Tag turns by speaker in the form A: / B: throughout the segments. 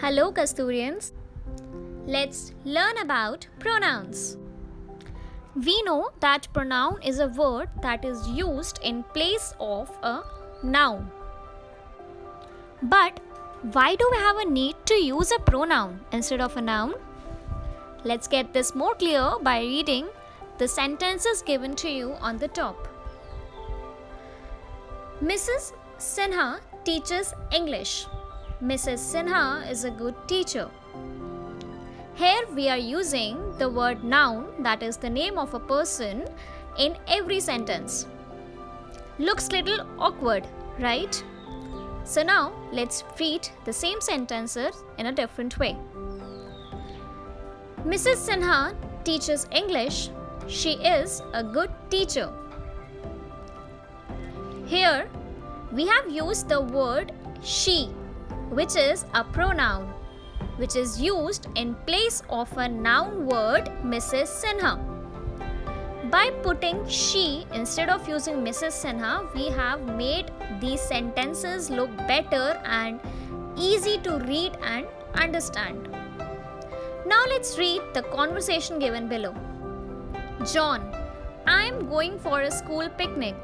A: Hello, Kasturians. Let's learn about pronouns. We know that pronoun is a word that is used in place of a noun. But why do we have a need to use a pronoun instead of a noun? Let's get this more clear by reading the sentences given to you on the top. Mrs. Sinha teaches English. Mrs. Sinha is a good teacher. Here we are using the word noun, that is the name of a person, in every sentence. Looks little awkward, right? So now let's read the same sentences in a different way. Mrs. Sinha teaches English. She is a good teacher. Here we have used the word she, which is a pronoun, which is used in place of a noun word Mrs. Sinha. By putting she instead of using Mrs. Sinha, we have made these sentences look better and easy to read and understand. Now let's read the conversation given below. John, I am going for a school picnic.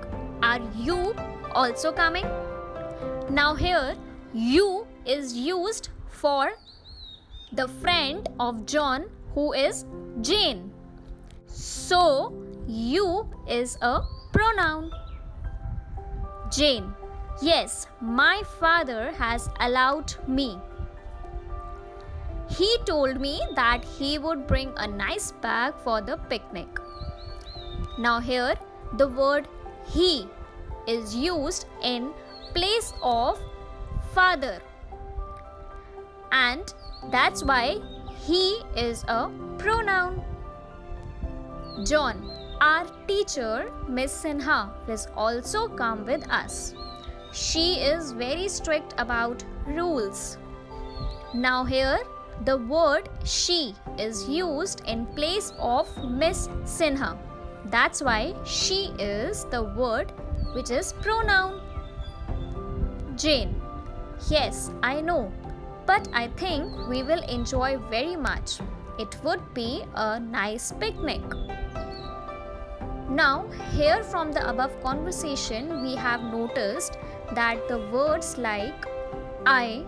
A: Are you also coming? Now here, you is used for the friend of John, who is Jane. So, you is a pronoun. Jane, yes, my father has allowed me. He told me that he would bring a nice bag for the picnic. Now here, the word he is used in place of father, and that's why he is a pronoun. John, our teacher, Miss Sinha, will also come with us. She is very strict about rules. Now here, the word she is used in place of Miss Sinha. That's why she is the word which is pronoun. Jane, yes, I know, but I think we will enjoy very much. It would be a nice picnic. Now, here from the above conversation, we have noticed that the words like I,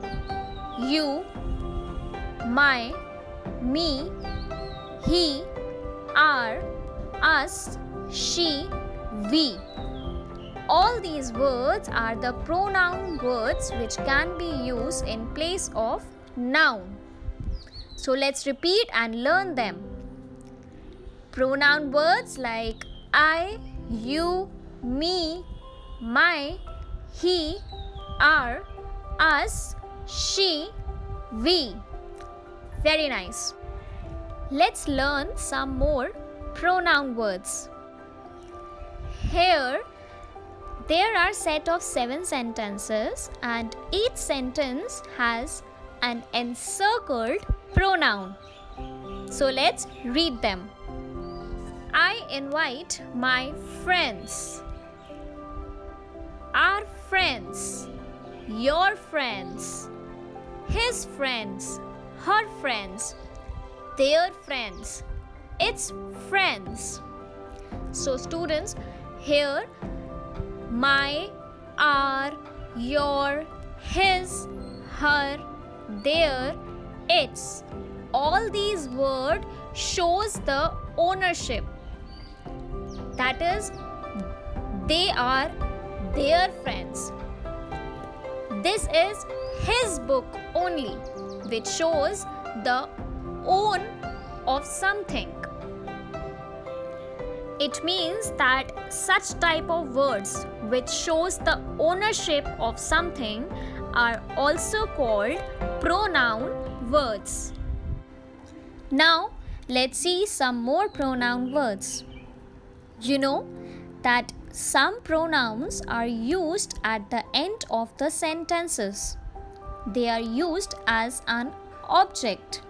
A: you, my, me, he, our, us, she, we. All these words are the pronoun words which can be used in place of noun. So let's repeat and learn them. Pronoun words like I, you, me, my, he, our, us, she, we. Very nice. Let's learn some more pronoun words. Here, there are set of 7 sentences and each sentence has an encircled pronoun. So let's read them. I invite my friends. Our friends. Your friends. His friends. Her friends. Their friends. Its friends. So students, here my, our, your, his, her, their, its. All these words shows the ownership. That is, they are their friends. This is his book only, which shows the own of something. It means that such type of words which shows the ownership of something are also called pronoun words. Now let's see some more pronoun words. You know that some pronouns are used at the end of the sentences. They are used as an object.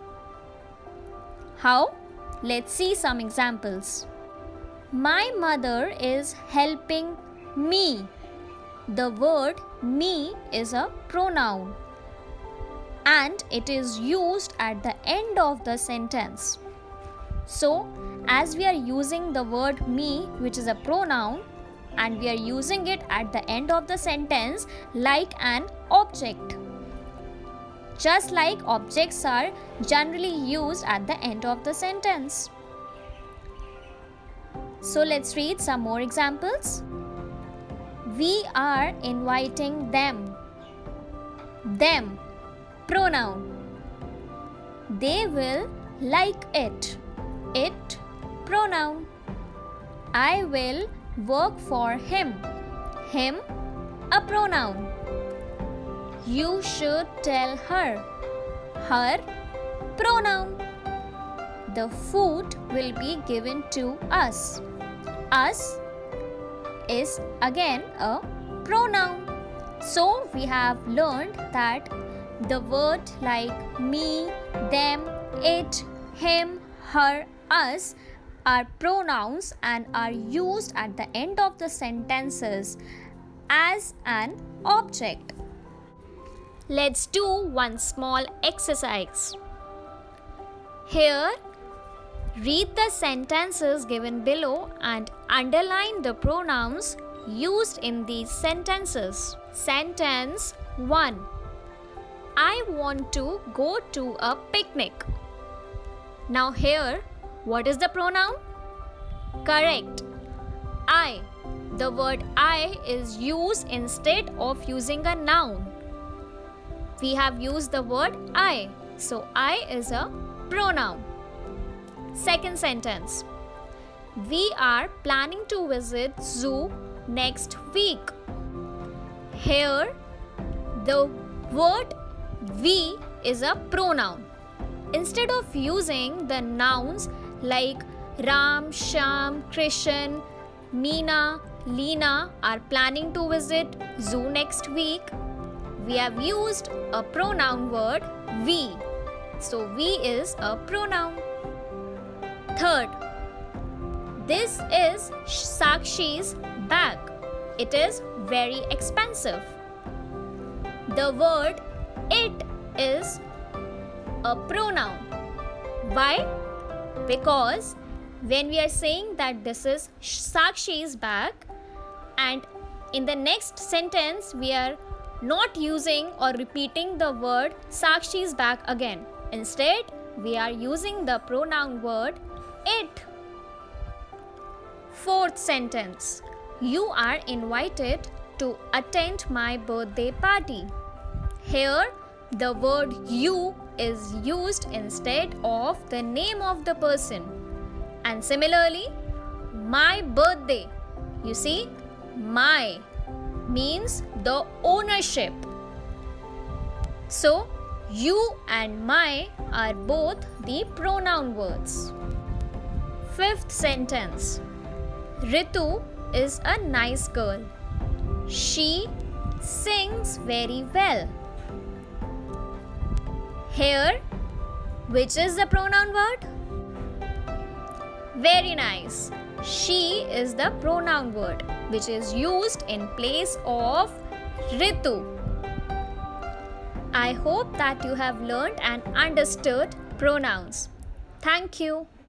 A: How? Let's see some examples. My mother is helping me. The word me is a pronoun. and it is used at the end of the sentence. So, as we are using the word me, which is a pronoun, and we are using it at the end of the sentence like an object. Just like objects are generally used at the end of the sentence. So let's read some more examples. We are inviting them. Them, pronoun. They will like it. It, pronoun. I will work for him. Him, a pronoun. You should tell her. Her, pronoun. The food will be given to us. Us is again a pronoun. So we have learned that the word like me, them, it, him, her, us are pronouns and are used at the end of the sentences as an object. Let's do one small exercise. Here, read the sentences given below and underline the pronouns used in these sentences. Sentence 1. I want to go to a picnic. Now here, what is the pronoun? Correct. I. The word I is used instead of using a noun. We have used the word I. So I is a pronoun. Second sentence. We are planning to visit zoo next week. Here, the word we is a pronoun. Instead of using the nouns like Ram, Sham, Krishan, Meena, Leena are planning to visit zoo next week, we have used a pronoun word we. So we is a pronoun. Third, this is Sakshi's bag. It is very expensive. The word it is a pronoun. Why? Because when we are saying that this is Sakshi's bag, and in the next sentence we are not using or repeating the word Sakshi's bag again. Instead, we are using the pronoun word it. Fourth sentence. You are invited to attend my birthday party. Here, the word you is used instead of the name of the person. And similarly, my birthday. You see, my means the ownership. So, you and my are both the pronoun words. Fifth sentence. Ritu is a nice girl. She sings very well. Here, which is the pronoun word? Very nice. She is the pronoun word which is used in place of Ritu. I hope that you have learned and understood pronouns. Thank you.